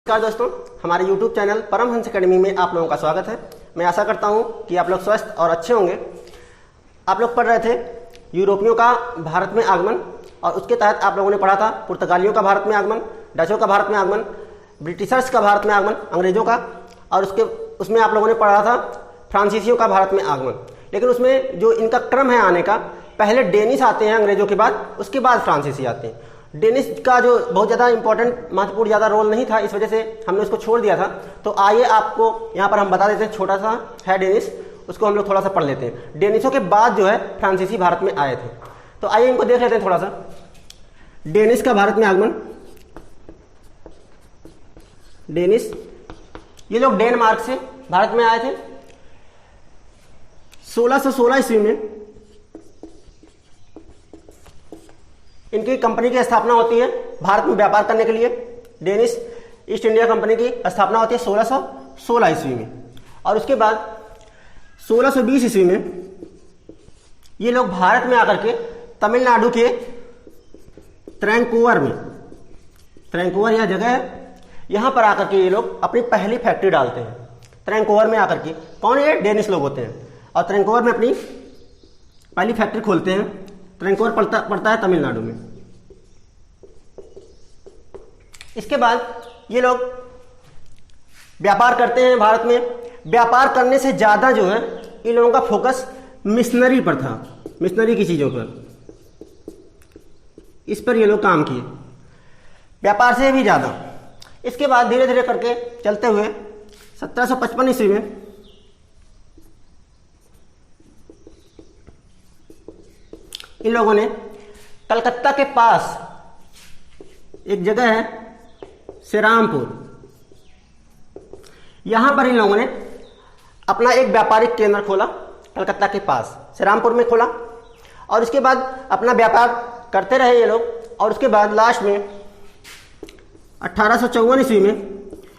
नमस्कार दोस्तों, हमारे YouTube चैनल परमहंस एकेडमी में आप लोगों का स्वागत है। मैं आशा करता हूं कि आप लोग स्वस्थ और अच्छे होंगे। आप लोग पढ़ रहे थे यूरोपियों का भारत में आगमन और उसके तहत आप लोगों ने पढ़ा था पुर्तगालियों का भारत में आगमन, डचों का भारत में आगमन, ब्रिटिशर्स का भारत में आगमन, अंग्रेजों का, और उसमें आप लोगों ने पढ़ा था फ्रांसीसियों का भारत में आगमन। लेकिन उसमें जो इनका क्रम है आने का, पहले डेनिश आते हैं अंग्रेजों के बाद, उसके बाद फ्रांसीसी आते हैं। डेनिश का जो बहुत ज़्यादा इंपॉर्टेंट महत्वपूर्ण ज़्यादा रोल नहीं था, इस वजह से हमने उसको छोड़ दिया था। तो आइए आपको यहाँ पर हम बता देते हैं, छोटा सा है डेनिश, उसको हम लोग थोड़ा सा पढ़ लेते हैं। डेनिशों के बाद जो है फ्रांसीसी भारत में आए थे। तो आइए इनको देख लेते हैं थोड़ा सा। डेनिश का भारत में आगमन। डेनिश, ये लोग डेनमार्क से भारत में आए थे 1616 ईस्वी में। इनकी कंपनी की स्थापना होती है भारत में व्यापार करने के लिए। डेनिश ईस्ट इंडिया कंपनी की स्थापना होती है 1616 ईस्वी में। और उसके बाद 1620 ईस्वी में ये लोग भारत में आकर के तमिलनाडु के त्रैंकूवर में, त्रैंकूवर यह जगह है, यहां पर आकर के ये लोग अपनी पहली फैक्ट्री डालते हैं। त्रैंकूवर में आकर के, कौन ये डेनिश लोग होते हैं, और त्रैंकूवर में अपनी पहली फैक्ट्री खोलते हैं। त्रैंकूवर पड़ता है तमिलनाडु में। इसके बाद ये लोग व्यापार करते हैं भारत में। व्यापार करने से ज्यादा जो है इन लोगों का फोकस मिशनरी पर था, मिशनरी की चीजों पर, इस पर ये लोग काम किए, व्यापार से भी ज्यादा। इसके बाद धीरे धीरे करके चलते हुए 1755 ईस्वी में इन लोगों ने कलकत्ता के पास एक जगह है श्रीरामपुर, यहां पर इन लोगों ने अपना एक व्यापारिक केंद्र खोला। कलकत्ता के पास श्रीरामपुर में खोला और उसके बाद अपना व्यापार करते रहे ये लोग। और उसके बाद लास्ट में 1854 ईस्वी में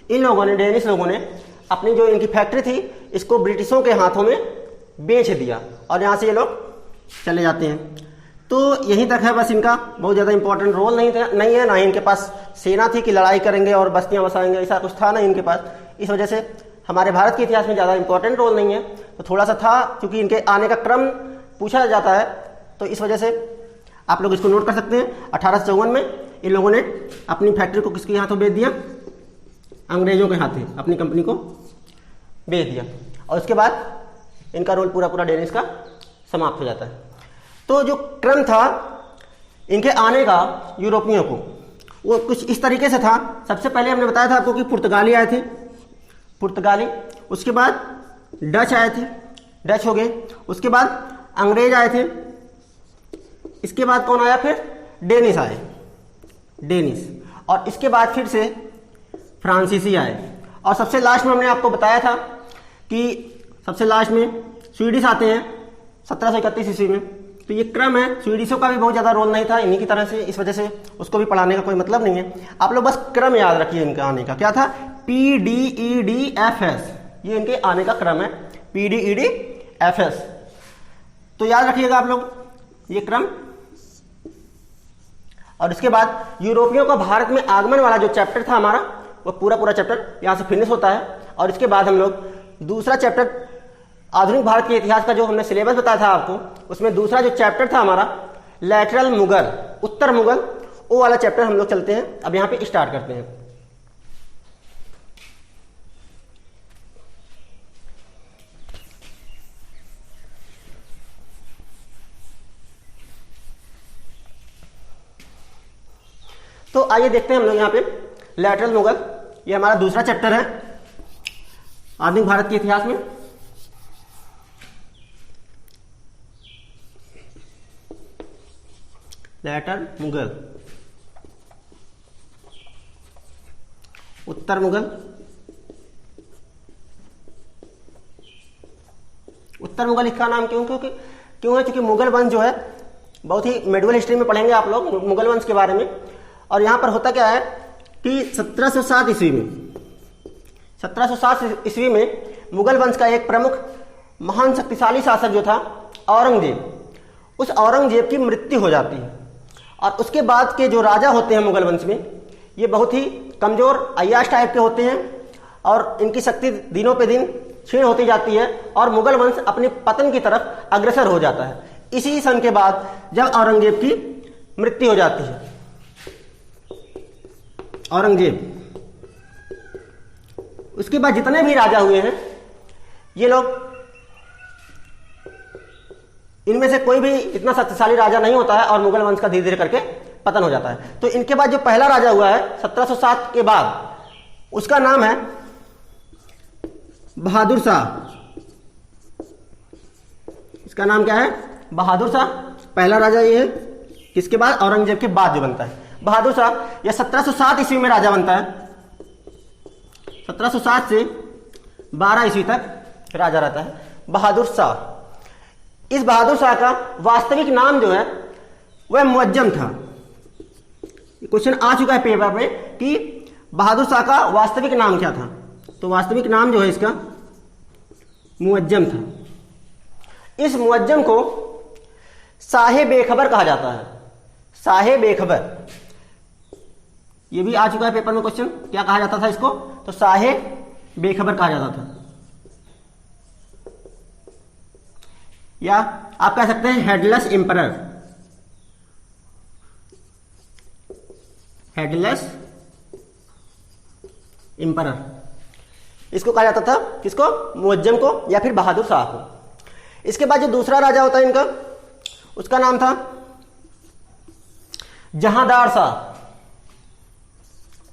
इन लोगों ने, डेनिश लोगों ने, अपनी जो इनकी फैक्ट्री थी इसको ब्रिटिशों के हाथों में बेच दिया और यहां से ये लोग चले जाते हैं। तो यहीं तक है बस। इनका बहुत ज़्यादा इंपॉर्टेंट रोल नहीं है, ना ही इनके पास सेना थी कि लड़ाई करेंगे और बस्तियां बसाएंगे, ऐसा कुछ था नहीं इनके पास। इस वजह से हमारे भारत के इतिहास में ज़्यादा इंपॉर्टेंट रोल नहीं है। तो थोड़ा सा था, क्योंकि इनके आने का क्रम पूछा जाता है, तो इस वजह से आप लोग इसको नोट कर सकते हैं। 1854 में इन लोगों ने अपनी फैक्ट्री को किसके हाथों बेच दिया, अंग्रेजों के हाथों अपनी कंपनी को बेच दिया। और उसके बाद इनका रोल पूरा डेनिश का समाप्त हो जाता है। तो जो क्रम था इनके आने का यूरोपियों को, वो कुछ इस तरीके से था। सबसे पहले हमने बताया था आपको कि पुर्तगाली आए थे, पुर्तगाली। उसके बाद डच आए थे, डच हो गए। उसके बाद अंग्रेज आए थे। इसके बाद कौन आया, फिर डेनिश आए, डेनिश। और इसके बाद फिर से फ्रांसीसी आए। और सबसे लास्ट में हमने आपको बताया था कि सबसे लास्ट में स्वीडिश आते हैं 1731 ईस्वी में। तो ये क्रम है। स्वीडिशों का भी बहुत ज़्यादा रोल नहीं था इन्हीं की तरह से, इस वजह से उसको भी पढ़ाने का कोई मतलब नहीं है। आप लोग बस क्रम याद रखिए इनका आने का। क्या था, PDEDFS, ये इनके आने का क्रम है, PDEDFS। तो याद रखिएगा आप लोग ये क्रम। और इसके बाद यूरोपियों का भारत में आगमन वाला जो चैप्टर था हमारा, वो पूरा चैप्टर यहाँ से फिनिश होता है। और इसके बाद हम लोग दूसरा चैप्टर, आधुनिक भारत के इतिहास का जो हमने सिलेबस बताया था आपको, उसमें दूसरा जो चैप्टर था हमारा लैटरल मुगल, उत्तर मुगल, वो वाला चैप्टर हम लोग चलते हैं। अब यहां पे स्टार्ट करते हैं। तो आइए देखते हैं हम लोग यहां पे लैटरल मुगल, ये हमारा दूसरा चैप्टर है आधुनिक भारत के इतिहास में। लैटर मुगल, उत्तर मुगल। उत्तर मुगल इसका नाम क्यों है, क्योंकि मुगल वंश जो है, बहुत ही मेडिवल हिस्ट्री में पढ़ेंगे आप लोग मुगल वंश के बारे में। और यहां पर होता क्या है कि 1707 ईस्वी में, 1707 ईस्वी में मुगल वंश का एक प्रमुख महान शक्तिशाली शासक जो था औरंगजेब, उस औरंगजेब की मृत्यु हो जाती है। और उसके बाद के जो राजा होते हैं मुगल वंश में, ये बहुत ही कमजोर अय्याश टाइप के होते हैं और इनकी शक्ति दिनों पे दिन क्षीण होती जाती है और मुगल वंश अपने पतन की तरफ अग्रसर हो जाता है। इसी सन के बाद जब औरंगजेब की मृत्यु हो जाती है, औरंगजेब, उसके बाद जितने भी राजा हुए हैं ये लोग, इनमें से कोई भी इतना शक्तिशाली राजा नहीं होता है और मुगल वंश का धीरे धीरे करके पतन हो जाता है। तो इनके बाद जो पहला राजा हुआ है 1707 के बाद, उसका नाम है बहादुर शाह। इसका नाम क्या है? बहादुर शाह। पहला राजा ये है, किसके बाद? औरंगजेब के बाद जो बनता है बहादुर शाह। यह 1707 ईस्वी में राजा बनता है। 1707 से 12 ईस्वी तक राजा रहता है बहादुर शाह। इस बहादुर शाह का वास्तविक नाम जो है वह मुअज्जम था। क्वेश्चन आ चुका है पेपर में कि बहादुर शाह का वास्तविक नाम क्या था, तो वास्तविक नाम जो है इसका मुअज्जम था। इस मुअज्जम को शाहे बेखबर कहा जाता है। शाहे बेखबर, ये भी आ चुका है पेपर में क्वेश्चन, क्या कहा जाता था इसको? तो शाहे बेखबर कहा जाता था, या आप कह सकते हैं हेडलेस एम्परर। हेडलेस एम्परर इसको कहा जाता था, किसको? मुअज्जम को या फिर बहादुर शाह को। इसके बाद जो दूसरा राजा होता है इनका, उसका नाम था जहांदार शाह।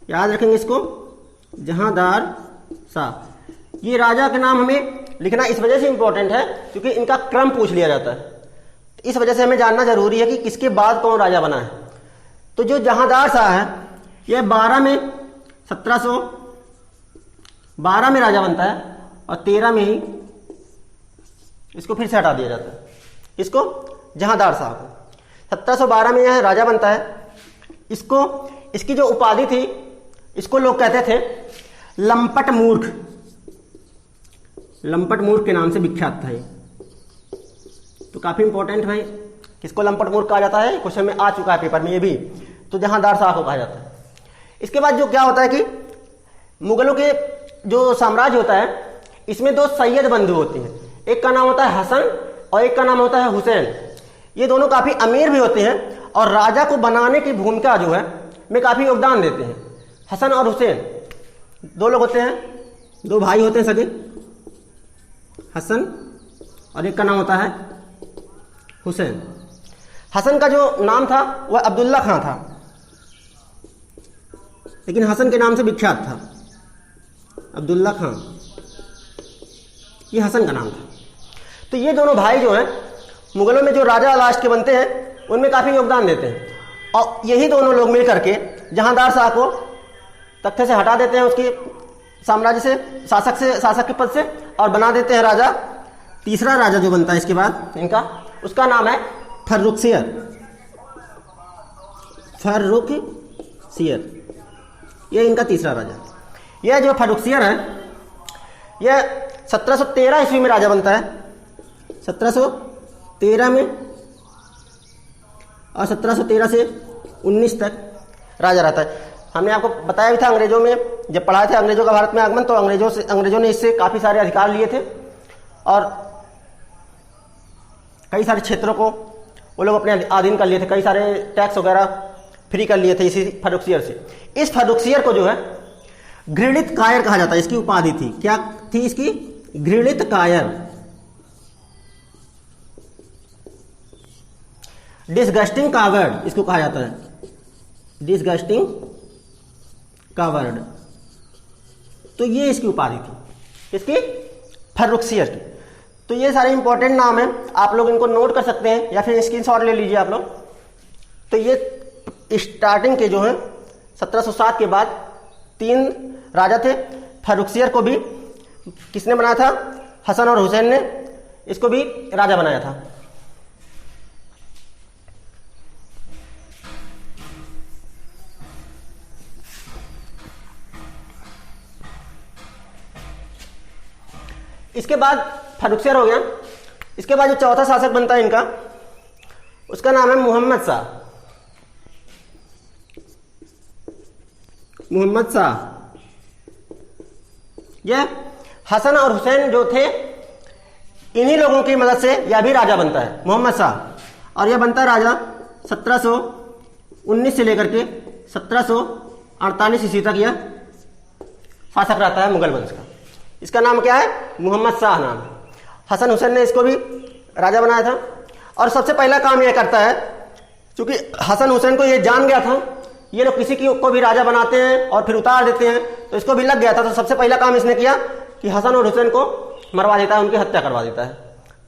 याद रखेंगे इसको, जहांदार शाह। ये राजा का नाम हमें लिखना इस वजह से इंपॉर्टेंट है क्योंकि इनका क्रम पूछ लिया जाता है। इस वजह से हमें जानना जरूरी है कि किसके बाद कौन राजा बना है। तो जो जहांदार शाह है यह 1712 में राजा बनता है और 13 में ही इसको फिर से हटा दिया जाता है। इसको? जहांदार शाह को 1712 में यह राजा बनता है। इसको, इसकी जो उपाधि थी, इसको लोग कहते थे लंपट मूर्ख। लंपट मूर्ख के नाम से विख्यात था ये, तो काफी इंपॉर्टेंट है। किसको लंपट मूर्ख कहा जाता है? क्वेश्चन में आ चुका है पेपर में ये भी। तो जहांदार शाह को कहा जाता है। इसके बाद जो क्या होता है कि मुगलों के जो साम्राज्य होता है इसमें दो सैयद बंधु होते हैं। एक का नाम होता है हसन और एक का नाम होता है हुसैन। ये दोनों काफी अमीर भी होते हैं और राजा को बनाने की भूमिका जो है में काफी योगदान देते हैं। हसन और हुसैन दो लोग होते हैं, दो भाई होते हैं सगे, हसन और एक का नाम होता है हुसैन। हसन का जो नाम था वह अब्दुल्ला खां था, लेकिन हसन के नाम से विख्यात था अब्दुल्ला खां, ये हसन का नाम था। तो ये दोनों भाई जो हैं मुगलों में जो राजा लास्ट के बनते हैं उनमें काफी योगदान देते हैं और यही दोनों लोग मिल करके जहांदार शाह को तख्ते से हटा देते हैं, उसके साम्राज्य से, शासक के पद से, और बना देते हैं राजा। तीसरा राजा जो बनता है इसके बाद इनका, उसका नाम है फर्रुखसियर। फर्रुखसियर, यह इनका तीसरा राजा। यह जो फर्रुखसियर है यह 1713 ईस्वी में राजा बनता है, 1713 में, और 1713 से 19 तक राजा रहता है। हमने आपको बताया भी था अंग्रेजों में जब पढ़ाए थे अंग्रेजों का भारत में आगमन, तो अंग्रेजों ने इससे काफी सारे अधिकार लिए थे और कई सारे क्षेत्रों को वो लोग अपने अधीन कर लिए थे, कई सारे टैक्स वगैरह फ्री कर लिए थे इसी फर्रुखसियर से। इस फर्रुखसियर को जो है घृणित कायर कहा जाता है। इसकी उपाधि थी, क्या थी इसकी? घृणित कायर, डिसगस्टिंग कावर्ड इसको कहा जाता है, डिसगस्टिंग कावर्ड। तो ये इसकी उपाधि थी, इसकी फर्रुखसियर की। तो ये सारे इंपॉर्टेंट नाम हैं, आप लोग इनको नोट कर सकते हैं या फिर स्क्रीनशॉट ले लीजिए आप लोग। तो ये स्टार्टिंग के जो है 1707 के बाद 3 राजा थे। फर्रुखसियर को भी किसने बनाया था? हसन और हुसैन ने इसको भी राजा बनाया था। इसके बाद फर्रुखसियर हो गया। इसके बाद जो चौथा शासक बनता है इनका, उसका नाम है मुहम्मद शाह। मोहम्मद शाह। यह हसन और हुसैन जो थे, इन्हीं लोगों की मदद से यह भी राजा बनता है, मोहम्मद शाह। और यह बनता है राजा 1719 से लेकर के 1748 ईस्वी तक यह शासक रहता है मुगल वंश का। इसका नाम क्या है? मोहम्मद शाह नाम। हसन हुसैन ने इसको भी राजा बनाया था। और सबसे पहला काम यह करता है, क्योंकि हसन हुसैन को यह जान गया था ये लोग किसी को भी राजा बनाते हैं और फिर उतार देते हैं, तो इसको भी लग गया था। तो सबसे पहला काम इसने किया कि हसन और हुसैन को मरवा देता है, उनकी हत्या करवा देता है।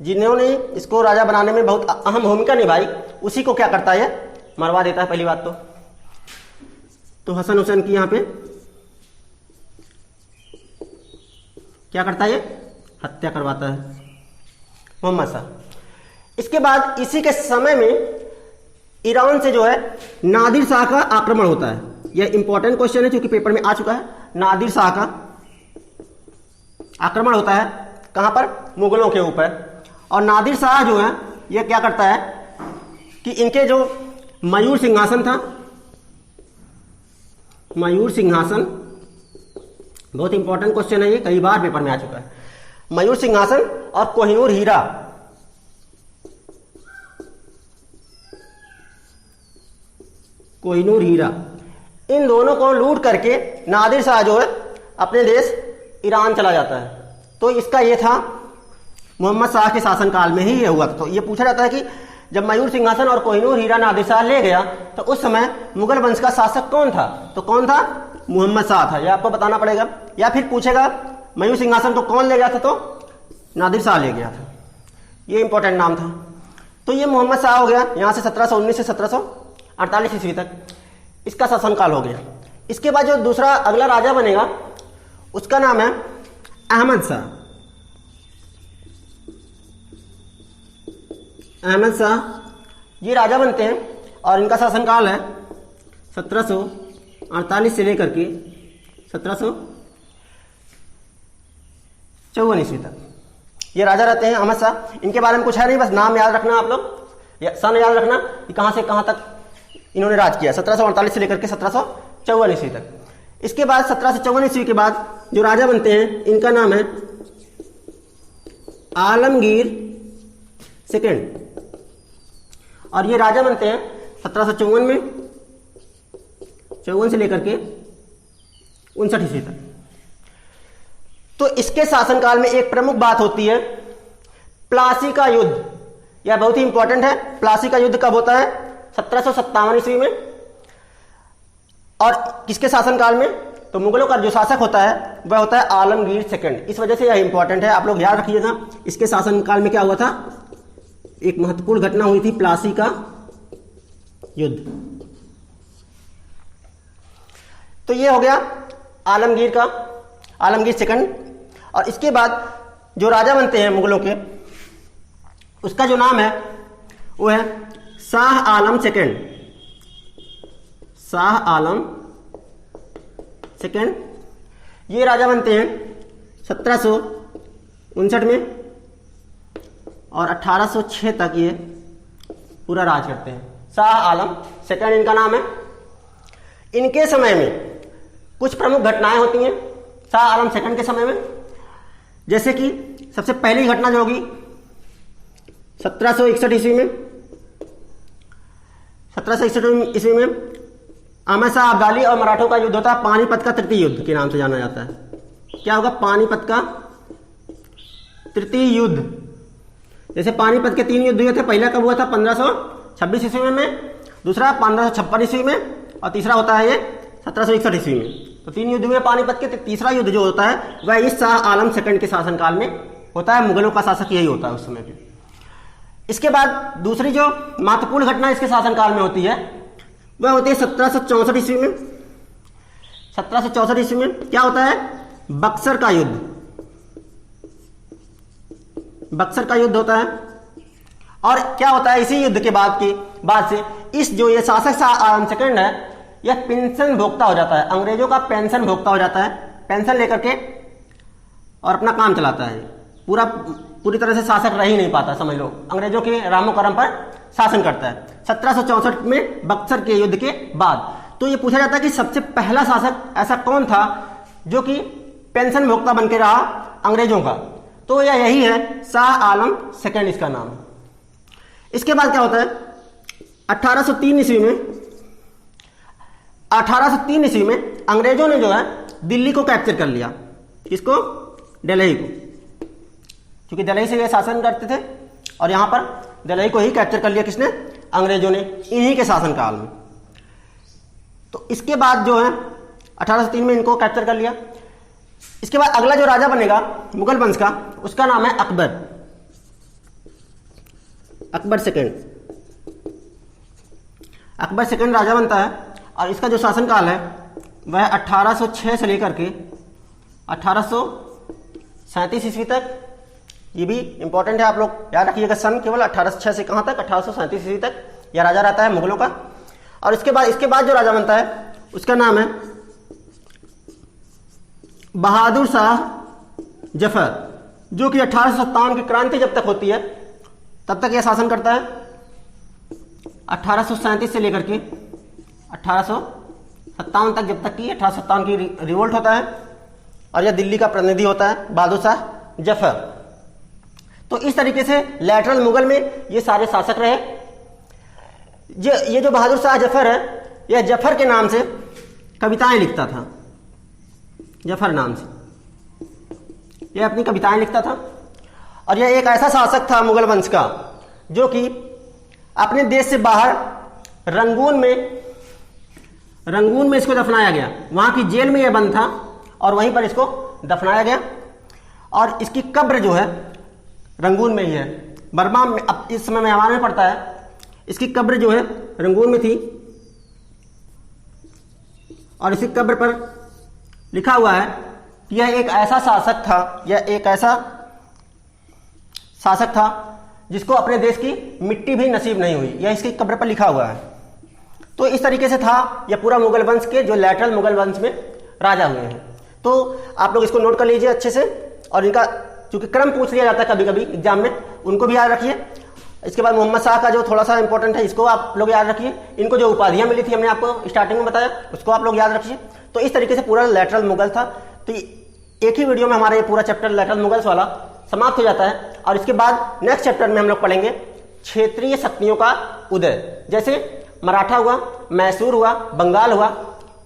जिन्होंने इसको राजा बनाने में बहुत अहम भूमिका निभाई, उसी को क्या करता है, मरवा देता है। पहली बात तो हसन हुसैन की यहाँ पे क्या करता है, हत्या करवाता है मोहम्मद शाह। इसके बाद इसी के समय में ईरान से जो है नादिर शाह का आक्रमण होता है। यह इंपॉर्टेंट क्वेश्चन है क्योंकि पेपर में आ चुका है। नादिर शाह का आक्रमण होता है कहां पर? मुगलों के ऊपर। और नादिर शाह जो है यह क्या करता है कि इनके जो मयूर सिंहासन था, मयूर सिंहासन, बहुत इंपॉर्टेंट क्वेश्चन है ये, कई बार पेपर में आ चुका है। मयूर सिंहासन और कोहिनूर हीरा, कोहिनूर हीरा, इन दोनों को लूट करके नादिर शाह जो है अपने देश ईरान चला जाता है। तो इसका ये था मोहम्मद शाह के शासनकाल में ही ये हुआ था। तो ये पूछा जाता है कि जब मयूर सिंहासन और कोहिनूर हीरा नादिर शाह ले गया तो उस समय मुगल वंश का शासक कौन था? तो कौन था? मोहम्मद शाह था। यह आपको बताना पड़ेगा। या फिर पूछेगा मयूर सिंहासन को कौन ले गया था? तो नादिर शाह ले गया था। ये इंपॉर्टेंट नाम था। तो ये मोहम्मद शाह हो गया यहां से 1719 से 1748 ईस्वी तक इसका शासनकाल हो गया। इसके बाद जो दूसरा अगला राजा बनेगा उसका नाम है अहमद शाह। अहमद शाह ये राजा बनते हैं और इनका शासनकाल है 1748 से लेकर के 1754 ईस्वी तक ये राजा रहते हैं अहमद शाह। इनके बारे में कुछ है नहीं, बस नाम याद रखना आप लोग, सन याद रखना कि कहां से कहां तक इन्होंने राज किया, 1748 से लेकर के 1754 ईस्वी तक। इसके बाद 1754 ईस्वी के बाद जो राजा बनते हैं इनका नाम है आलमगीर सेकेंड। और ये राजा बनते हैं 1754 में, 54 से लेकर के 59 ईस्वी तक। तो इसके शासनकाल में एक प्रमुख बात होती है प्लासी का युद्ध। यह बहुत ही इंपॉर्टेंट है। प्लासी का युद्ध कब होता है? 1757 ईस्वी में। और किसके शासनकाल में? तो मुगलों का जो शासक होता है वह होता है आलमगीर सेकंड। इस वजह से यह इंपॉर्टेंट है, आप लोग याद रखिएगा। इसके शासनकाल में क्या हुआ था? एक महत्वपूर्ण घटना हुई थी, प्लासी का युद्ध। तो ये हो गया आलमगीर का, आलमगीर सेकंड। और इसके बाद जो राजा बनते हैं मुगलों के, उसका जो नाम है वो है शाह आलम सेकंड। शाह आलम सेकंड ये राजा बनते हैं 1759 में और 1806 तक ये पूरा राज करते हैं। शाह आलम सेकंड इनका नाम है। इनके समय में कुछ प्रमुख घटनाएं होती हैं शाह आलम सेकंड के समय में। जैसे कि सबसे पहली घटना जो होगी 1761 ईस्वी में, 1761 ईस्वी में अहमद शाह अब्दाली और मराठों का युद्ध होता है, पानीपत का तृतीय युद्ध के नाम से जाना जाता है। क्या होगा? पानीपत का तृतीय युद्ध। जैसे पानीपत के 3 युद्ध हुए थे, पहला कब हुआ था? 1526 ईस्वी में, दूसरा 1556 ईस्वी में और तीसरा होता है ये 1761 ईस्वी में। तो 3 युद्ध हुए पानीपत के। तीसरा युद्ध जो होता है वह इस शाह आलम सेकंड के शासनकाल में होता है। मुगलों का शासक यही होता है उस समय पे। इसके बाद दूसरी जो महत्वपूर्ण घटना इसके शासनकाल में होती है वह होती है 1764 ईस्वी में। 1764 ईस्वी में क्या होता है? बक्सर का युद्ध। बक्सर का युद्ध होता है। और क्या होता है इसी युद्ध के बाद से इस जो ये शासक शाह आलम सेकंड है यह पेंशन भोक्ता हो जाता है, अंग्रेजों का पेंशन भोक्ता हो जाता है। पेंशन लेकर के और अपना काम चलाता है। पूरी तरह से शासक रह ही नहीं पाता, समझ लो, अंग्रेजों के रामो करम पर शासन करता है 1764 में बक्सर के युद्ध के बाद। तो ये पूछा जाता है कि सबसे पहला शासक ऐसा कौन था जो कि पेंशन भोक्ता बन के रहा अंग्रेजों का, तो यही है शाह आलम सेकेंड इसका नाम। इसके बाद क्या होता है 1803 ईस्वी में अंग्रेजों ने जो है दिल्ली को कैप्चर कर लिया। किसको? दिल्ली को, क्योंकि दिल्ली से ये शासन करते थे और यहां पर दिल्ली को ही कैप्चर कर लिया किसने? अंग्रेजों ने, इन्हीं के शासनकाल में। तो इसके बाद जो है 1803 में इनको कैप्चर कर लिया। इसके बाद अगला जो राजा बनेगा मुगल वंश का, उसका नाम है अकबर सेकेंड राजा बनता है और इसका जो शासनकाल है वह 1806 से लेकर के 1837 ईस्वी तक। ये भी इंपॉर्टेंट है, आप लोग याद रखिएगा, सन केवल 1806 से कहां तक? 1837 ईस्वी तक यह राजा रहता है मुगलों का। और इसके बाद जो राजा बनता है उसका नाम है बहादुर शाह जफर, जो कि 1857 की क्रांति जब तक होती है तब तक यह शासन करता है। 1837 से लेकर के 1857 तक, जब तक कि 1857 की रिवोल्ट होता है और यह दिल्ली का प्रतिनिधि होता है बहादुर शाह जफर। तो इस तरीके से लेटरल मुगल में ये सारे शासक रहे। ये जो बहादुर शाह जफर है, यह जफर के नाम से कविताएं लिखता था। जफर नाम से यह अपनी कविताएं लिखता था और यह एक ऐसा शासक था मुगल वंश का जो कि अपने देश से बाहर रंगून में इसको दफनाया गया। वहां की जेल में यह बंद था और वहीं पर इसको दफनाया गया और इसकी कब्र जो है रंगून में ही है। बर्मा में अब इस समय म्यांमार में पड़ता है। इसकी कब्र जो है रंगून में थी और इसी कब्र पर लिखा हुआ है कि यह एक ऐसा शासक था जिसको अपने देश की मिट्टी भी नसीब नहीं हुई। यह इसकी कब्र पर लिखा हुआ है। तो इस तरीके से था यह पूरा मुगल वंश के जो लेटरल मुगल वंश में राजा हुए हैं। तो आप लोग इसको नोट कर लीजिए अच्छे से, और इनका चूंकि क्रम पूछ लिया जाता है कभी कभी एग्जाम में, उनको भी याद रखिए। इसके बाद मोहम्मद शाह का जो थोड़ा सा इंपॉर्टेंट है, इसको आप लोग याद रखिए। इनको जो उपाधियां मिली थी हमने आपको स्टार्टिंग में बताया, उसको आप लोग याद रखिए। तो इस तरीके से पूरा लेटरल मुगल था। तो एक ही वीडियो में हमारा ये पूरा चैप्टर लेटरल मुगल्स वाला समाप्त हो जाता है और इसके बाद नेक्स्ट चैप्टर में हम लोग पढ़ेंगे क्षेत्रीय शक्तियों का उदय। जैसे मराठा हुआ, मैसूर हुआ, बंगाल हुआ,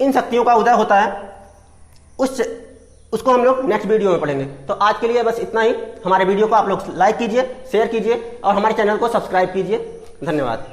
इन शक्तियों का उदय होता है, उसको हम लोग नेक्स्ट वीडियो में पढ़ेंगे। तो आज के लिए बस इतना ही। हमारे वीडियो को आप लोग लाइक कीजिए, शेयर कीजिए और हमारे चैनल को सब्सक्राइब कीजिए। धन्यवाद।